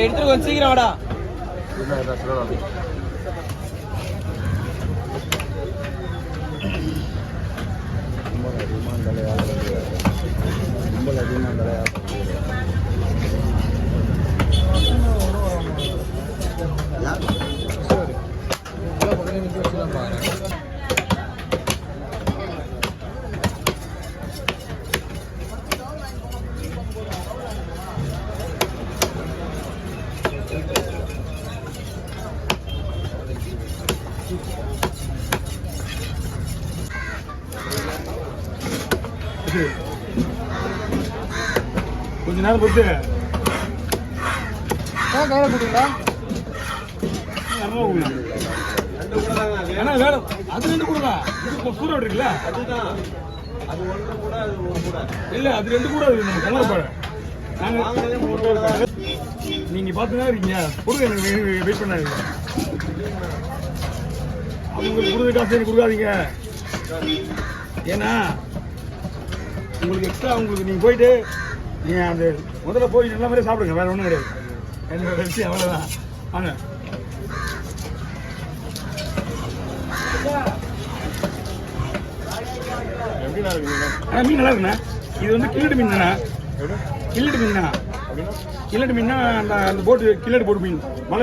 எடுத்துட்டு கொஞ்சம் சீக்கிரம் வாடா. கொஞ்ச நேரம் பொறுத்து கையில் போட்டுங்களா? ஏன்னா வேற அது ரெண்டு கூட தான் கூட இருக்குல்ல, இல்லை அது ரெண்டு கூட இருக்கு. நம்ம கலர் நாங்கள் நீங்க பார்த்துதான் இருக்கீங்க. கொடுங்க, எனக்கு வெயிட் பண்ணாதீங்க. அவங்களுக்கு கொடுத்த காசு எனக்கு கொடுக்காதீங்க. ஏன்னா உங்களுக்கு எக்ஸ்ட்ரா உங்களுக்கு நீங்கள் போயிட்டு நீங்கள் அந்த முதல்ல போய் நல்ல மாதிரியே சாப்பிடுங்க. வேறு ஒன்றும் கிடையாது. என்னோட விஷயம் அவ்வளோதான். வாங்க. எப்படிண்ணா இருக்குங்க? மீன் நல்லா இருக்குண்ணா. இது வந்து கில்லட்டு மீன் தானே? கில்லட்டு மீன் தானா? கில்லட்டு மீன்னா அந்த போட்டு கில்லட்டு போட்டு மீன்.